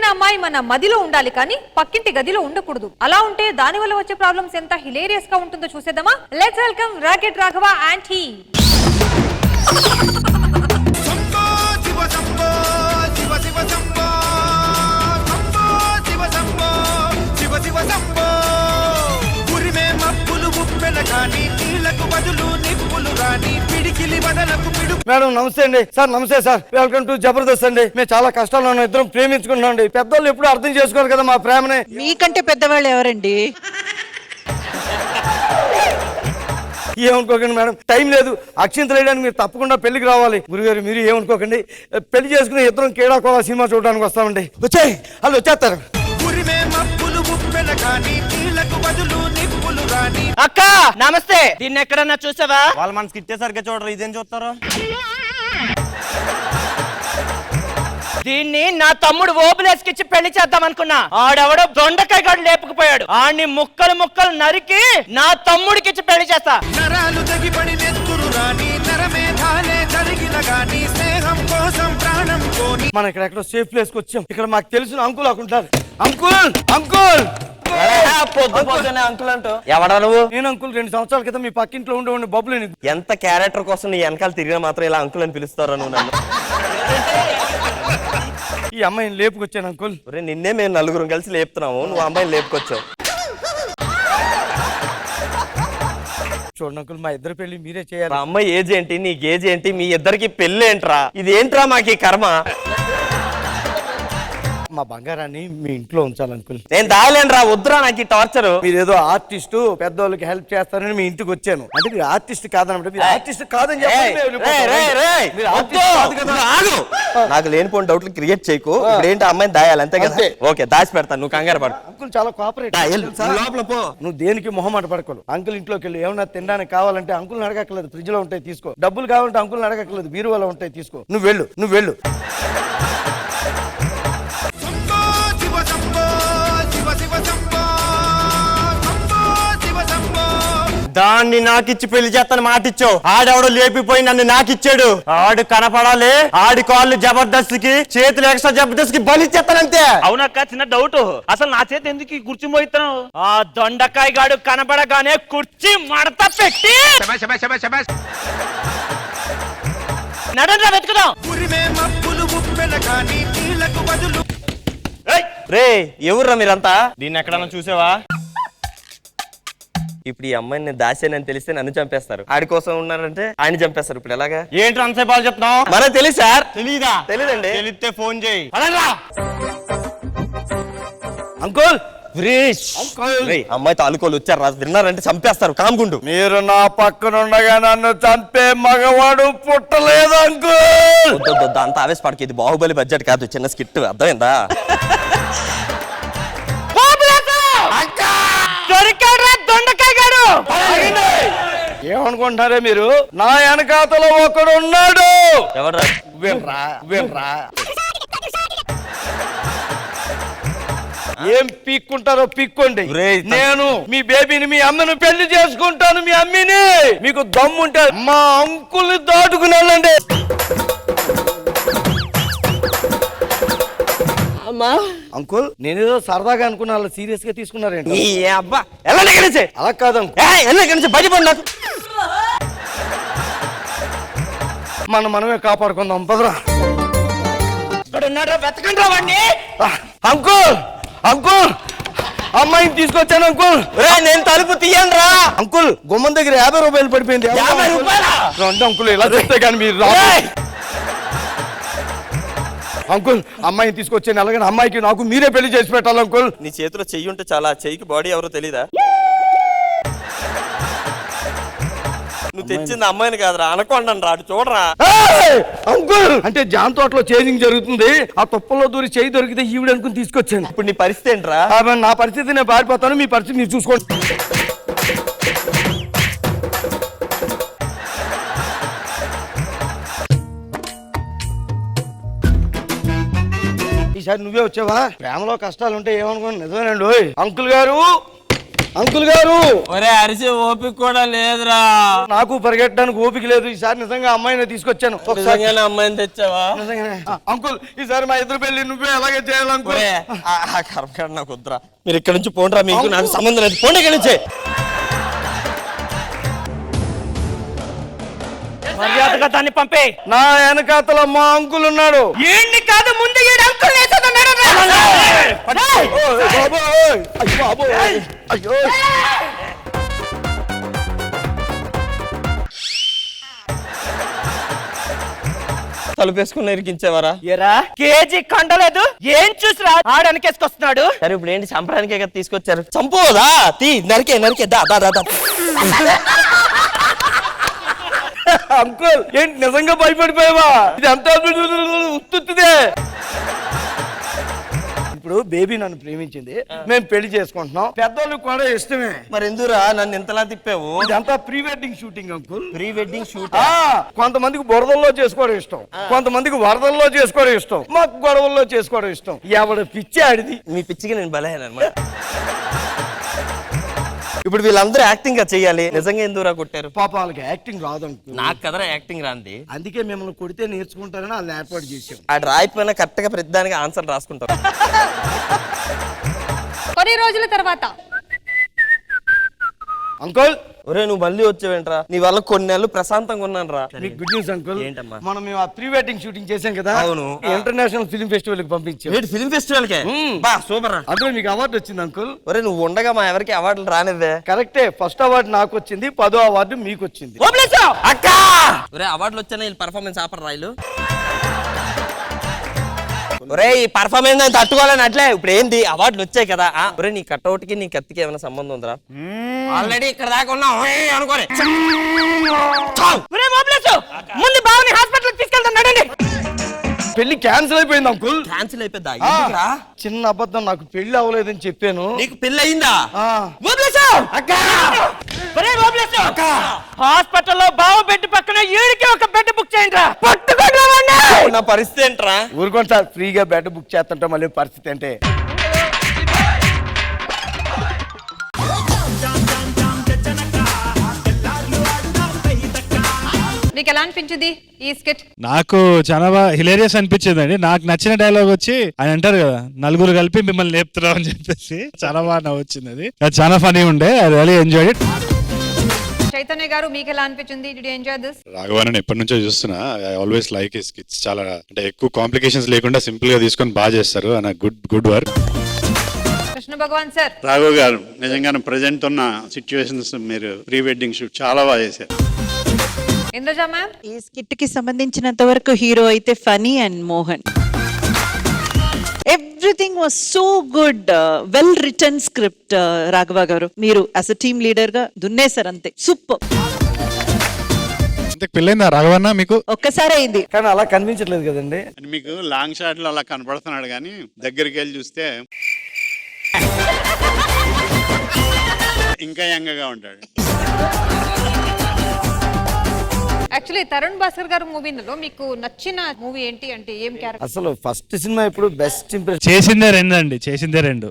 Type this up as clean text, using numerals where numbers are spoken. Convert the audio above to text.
పెళ్ళైన అమ్మాయి మన మదిలో ఉండాలి కానీ పక్కింటి గదిలో ఉండకూడదు. అలా ఉంటే దాని వల్ల వచ్చే ప్రాబ్లమ్స్ ఎంత హిలేరియస్ గా ఉంటుందో చూసేద్దామా. Let's welcome rocket Raghava and టీ. మేడం నమస్తే అండి. సార్ నమస్తే సార్, వెల్కమ్ టు జబర్దస్త్ అండి. మేము చాలా కష్టాల్లో ఉన్నాం, ఇద్దరం ప్రేమించుకున్నాం అండి. పెద్దోళ్ళు ఎప్పుడు అర్థం చేసుకోరు కదా మా ప్రేమని. మీకంటే పెద్దవాళ్ళు ఎవరండి? ఏమనుకోకండి మేడం, టైం లేదు. అక్షింతలు వేయడానికి మీరు తప్పకుండా పెళ్లికి రావాలి. గురుగారు మీరు ఏమనుకోకండి, పెళ్లి చేసుకుని ఇద్దరం కేడాకోలా సినిమా చూడడానికి వస్తామండి. వచ్చాయి వాళ్ళు వచ్చేస్తారు. అక్క నమస్తే. దీన్ని ఎక్కడన్నా చూసావా? వాళ్ళు మనకి ఇట్టే సరిగ్గా చూడరు, ఇదేం చూస్తారు? దీన్ని నా తమ్ముడు ఓబులేసుకిచ్చి పెళ్లి చేద్దాం అనుకున్నా. ఆడెవడో దొండకాయ గడు లేపుకుపోయాడు. ఆడిని ముక్కలు ముక్కలు నరికి నా తమ్ముడికిచ్చి పెళ్లి చేస్తా. నరాలు తెగిపడి నెత్తురు రాని నరమేధాలే జరిగిన గాని స్నేహం కోసం ప్రాణం కోని. మనం ఇక్కడ ఎక్కడో సేఫ్ ప్లేస్ కి వచ్చాం. ఇక్కడ మాకు తెలిసిన అంకుల్ అనుకుంటారు. అంకుల్ అంకుల్ పొద్దు పొద్దునే అంకుల్ అంటూ ఎవడా నువ్వు? నేను అంకుల్ 2 సంవత్సరాల క్రితం మీ పక్కింట్లో ఉండే బబ్బులు. ఎంత క్యారెక్టర్ కోసం నీ వెనకాల తిరిగినా మాత్రం ఇలా అంకుల్ అని పిలుస్తారా నువ్వు నన్ను? ఈ అమ్మాయిని లేపుకొచ్చాను అంకుల్. నిన్నే మేము నలుగురం కలిసి లేపుతున్నాము, నువ్వు అమ్మాయిని లేపుకొచ్చావు. చూడండి అంకుల్, మా ఇద్దరు పెళ్లి మీరే చేయాలి. మా అమ్మాయి ఏజ్ ఏంటి, నీకు ఏజ్ ఏంటి, మీ ఇద్దరికి పెళ్లి ఏంట్రా? ఇది ఏంట్రా మాకు ఈ కర్మ? మా బంగారాన్ని మీ ఇంట్లో ఉంచాలి అంకుల్. నేను దాయలేనురా, వద్దురా నాకు ఈ టార్చర్. మీరు ఏదో ఆర్టిస్ట్ పెద్దోళ్ళకి హెల్ప్ చేస్తారని మీ ఇంటికి వచ్చాను. అంటే మీరు ఆర్టిస్ట్ కాదన్నమాట. మీరు ఆర్టిస్ట్ కాదని నాకు లేనిపోయిన డౌట్లు క్రియేట్ చేయకు. ఇప్పుడు ఏంటి అమ్మాయిని దాయాలి అంతే కదా? ఓకే దాచి పెడతాను, నువ్వు కంగారు పడు. అంకుల్ చాలా కోఆపరేట్. లోపల పో. నువ్వు దేనికి మొహమాట పడకూడదు. అంకుల్ ఇంట్లోకి వెళ్ళి ఏమన్నా తినడానికి కావాలంటే అంకుల్ అడగక్కర్లేదు, ఫ్రిడ్జ్ లో ఉంటాయి తీసుకో. డబ్బులు కావాలంటే అంకుల్ అడగక్కర్లేదు, బీరువాలో ఉంటాయి తీసుకో. నువ్వు వెళ్ళు. దాన్ని నాకిచ్చి పెళ్లి చేస్తాను మాటిచ్చావు. ఆడెవడో లేపిపోయి నన్ను నాకిచ్చాడు. ఆడు కనపడాలి. ఆడి కాళ్ళు జబర్దస్త్కి, చేతులు ఎక్స్ట్రా జబర్దస్త్కి బలిచ్చేస్తానంతే. అవునక్క, చిన్న డౌట్. అసలు నా చేతి ఎందుకు కుర్చీ మోయిస్తాను? ఆ దొండకాయ గాడు కనపడగానే కుర్చీ మడత పెట్టి నడంరా వెతుకుదాం. రే ఎవర్రా మీరంతా? దీన్ని ఎక్కడన్నా చూసావా? ఇప్పుడు ఈ అమ్మాయిని నేను దాసానని తెలిస్తే నన్ను చంపేస్తారు. ఆడి కోసం ఉన్నారంటే ఆయన చంపేస్తారు. ఇప్పుడు ఎలాగా? ఏంటి అంతసేపు చెప్తున్నావు? మనకు తెలుసు సార్. తెలీదా? తెలీదండి. తెలిస్తే ఫోన్ చేయి. అంకుల్ అమ్మాయి తాలూకోలు వచ్చారు రా, విన్నారంటే చంపేస్తారు. కామ్గుండు. మీరు నా పక్కన ఉండగా నన్ను చంపే మగవాడు పుట్టలేదు అంకుల్. అంత ఆవేశపడకి, ఇది బాహుబలి బడ్జెట్ కాదు, చిన్న స్కిట్. అర్థమైందా? ఏమనుకుంటారే మీరు? నా వెనకాతలో ఒకడు ఉన్నాడు. ఎవరా? ఏం పీక్కుంటారో పీక్కోండి. నేను మీ బేబీని, మీ అమ్మను పెళ్లి చేసుకుంటాను. మీ అమ్మిని మీకు దమ్ముంటే మా అంకుల్ని దాటుకుని వెళ్ళండి. అంకుల్ నేనేదో సరదాగా అనుకున్నా, అలా సీరియస్ గా తీసుకున్నారేంటి? అలా కాదు బయటపడి నాకు మనమే కాపాడుకుందాం పదరా. అంకుల్ అమ్మాయిని తీసుకొచ్చాను అంకుల్. నేను తలుపు తీయను రా. అంకుల్ గుమ్మం దగ్గర 50 రూపాయలు పడిపోయింది. 50 రూపాయలా? అంకుల్ ఇలా చెప్తే కానీ మీరు అంకుల్ అమ్మాయిని తీసుకొచ్చాను. అలాగే అమ్మాయికి నాకు మీరే పెళ్లి చేసి పెట్టాలి అంకుల్. నీ చేతిలో చెయ్యి ఉంటే చాలా, చెయ్యికి బాడీ ఎవరో తెలీదా? నువ్వు తెచ్చింది అమ్మాయిని కాదురా, అనకొండను రాడు. చూడరా అంకుల్, అంటే జాన్ తోటలో చేంజింగ్ జరుగుతుంది. ఆ తుప్పల్లో దూరి చేయి దొరికితే ఈవిడ అనుకుని తీసుకొచ్చాను. ఇప్పుడు నీ పరిస్థితి ఏంట్రా? నా పరిస్థితి నేను పారిపోతాను, మీ పరిస్థితి మీరు చూసుకోండి. ఈసారి నువ్వే వచ్చావా? ప్రేమలో కష్టాలు ఉంటే ఏమనుకోండి. నిజమేనండి. అంకుల్ గారు అంకుల్ గారు ఒరే అరిసే ఓపిక కూడా లేదురా. నాకు పరిగెట్టడానికి ఓపిక లేదు. ఈసారి నిజంగా అమ్మాయిని తీసుకొచ్చాను. ఒకసారి నిజంగానే అమ్మాయిని తెచ్చావా? నిజంగానే. అంకుల్ ఈసారి మా ఇద్దరు పెళ్లి నువ్వే అలాగే చేయాలనుకో. ఒరే ఆ కర్మకాడు నాకు వద్దురా. మీరు ఇక్కడ నుంచి పోండిరా, మీకు నాకు సంబంధం లేదు. పోండి ఇక్కడ నుంచి. మర్యాదగా దాన్ని పంపే. నా వెనకాతల మా అంకుల్ ఉన్నాడు. ఏంటి కాదు ముందు ఈడు అంకుల్ వేసేదన్నాడు. బాబోయ్, అయ్యో బాబోయ్, అయ్యో. తలుపేసుకుని ఇరికించేవారా? ఎరా కేజీ కండలేదు ఏం చూసిరా ఆడనికేసుకొస్తున్నాడు. సరే ఇప్పుడు ఏంటి, చంపడానికే కదా తీసుకొచ్చారు. చంపోదా తీ, నరికే నరికే దా దా దా దా. అంకుల్ ఏంటి నిజంగా భయపడిపోయావా? ఇది అంతా ఉత్తుత్తిదే. ఇప్పుడు బేబీ నన్ను ప్రేమించింది, మేము పెళ్లి చేసుకుంటున్నాం. పెద్దోళ్ళు కూడా ఇష్టమే. మరి ఎందుకురా నన్ను ఇంతలా తిప్పావు? ఇదంతా pre wedding shooting uncle. Pre wedding shoot. కొంతమందికి బురదల్లో చేసుకోవడం ఇష్టం, కొంతమందికి వరదల్లో చేసుకోవడం ఇష్టం, మాకు గొడవల్లో చేసుకోవడం ఇష్టం. ఎవడ పిచ్చి ఆడిది. మీ పిచ్చికి నేను బలహీనమాట. ఇప్పుడు వీళ్ళందరూ యాక్టింగ్ గా చెయ్యాలి. నిజంగా ఎందుకురా కొట్టారు? పాప వాళ్ళకి యాక్టింగ్ రాదు అంకుల్. నాకు కదరా యాక్టింగ్ రాంది. అందుకే మిమ్మల్ని కొడితే నేర్చుకుంటారని వాళ్ళు ఏర్పాటు చేసాం. ఆ రాయిపోయినా కరెక్ట్ గా ప్రతిదానికి ఆన్సర్ రాసుకుంటారు. కొన్ని రోజుల తర్వాత అంకుల్ ఒరే నువ్వు మళ్ళీ వచ్చావేంట్రా? నీ వల్ల కొన్ని నెలలు ప్రశాంతంగా ఉన్నాను రా. మీకు గుడ్ న్యూస్ అంకుల్. ఏంటమ్మా? మనం మేము ఆ ప్రీ వెడ్డింగ్ షూటింగ్ చేసాం కదా. అవును. ఇంటర్నేషనల్ ఫిల్మ్ ఫెస్టివల్ కి పంపించాం. ఏంటి ఫిల్మ్ ఫెస్టివల్ కే? బా సూపర్ రా. అందులో మీకు అవార్డు వచ్చింది అంకుల్. ఒరే నువ్వు ఉండగా మా ఎవరికి అవార్డులు రానివ్వే. కరెక్టే, ఫస్ట్ అవార్డు నాకు వచ్చింది, 10వ అవార్డు మీకు వచ్చింది. అక్క ఒరే అవార్డులు వచ్చాయి వీళ్ళు పర్ఫార్మెన్స్ ఆపర్ రాయిలు. ఒరే ఈ పర్ఫార్మెన్స్ తట్టుకోవాలని అట్లే. ఇప్పుడు ఏంది అవార్డులు వచ్చాయి కదా. ఒరే నీ కట్అవుట్ కి నీ కత్తికి ఏమైనా సంబంధం ఉందిరా? ఆల్రెడీ ఇక్కడ దాకా ఉన్నావు అనుకోరే. ముందు బావని హాస్పిటల్ తీసుకెళ్తాను నడండి. పెళ్లి క్యాన్సిల్ అయిపోయింది అంకుల్. క్యాన్సిల్ అయిపోయిందా? ఆ, ఎందుకురా? చిన్న అబద్ధం, నాకు పెళ్లి అవ్వలేదని చెప్పాను. నీకు పెళ్లి అయిందా? ఆ, హాస్పిటల్లో బావ బెడ్ పక్కన ఈడికి ఒక బెడ్ బుక్ చేయండి రా. పట్టుకోండి. నా పరిస్థితి ఏంట్రా? ఊరుకోండి సార్, ఫ్రీగా బెడ్ బుక్ చేస్తుంటే మళ్ళీ పరిస్థితి అంటే. నీకు ఎలా అనిపించింది ఈ స్కిట్? నాకు చాలా బాగా హిలేరియస్ అనిపించింది అండి. నాకు నచ్చిన డైలాగ్ వచ్చి ఆయన అంటారు కదా, నలుగురు కలిపి మిమ్మల్ని లేపుతున్నాం అని చెప్పేసి చాలా బాగా నవ్వొచ్చింది. అది చాలా ఫనీ ఉండే. I really enjoyed it. Chaitanya గారు మీకు ఎలా అనిపించింది? Did you enjoy this? Raghavan ఎప్పటి నుంచో చూస్తున్నా. I always like his skits. చాలా అంటే ఎక్కువ కాంప్లికేషన్స్ లేకుండా సింపుల్ గా తీసుకొని బాగా చేస్తారు. And good work. Krishna Bhagavan sir. Raghav గారు నిజంగానే ప్రజెంట్ ఉన్న సిచ్యువేషన్స్ మీరు ప్రీ వెడ్డింగ్ షూట్ చాలా బాగా చేశారు. ఇంద్రజ మ్యామ్. ఈ స్కిట్ కి సంబంధించినంత వరకు హీరో అయితే Phani and Mohan. Everything was so good. Well written script. Raghava గారు మీరు యాజ్ అ టీమ్ లీడర్ గా దున్నేశారు అంతే. సూపర్. పెళ్ళైందా రాఘవన్న మీకు? ఒక్కసారి అయింది కానీ అలా కనిపించట్లేదు కదండి. అని మీకు లాంగ్ షాట్ లో అలా కనపడుతున్నాడు కానీ దగ్గరికి వెళ్ళి చూస్తే ఇంకా యంగగా ఉంటాడు. యాక్చువల్లీ తరుణ్ భాస్కర్ గారు మూవీలో మీకు నచ్చిన మూవీ ఏంటి అంటే ఏం క్యారెక్టర్? అసలు ఫస్ట్ సినిమా ఇప్పుడు బెస్ట్ ఇంప్రెషన్. చేసిందే రెండు.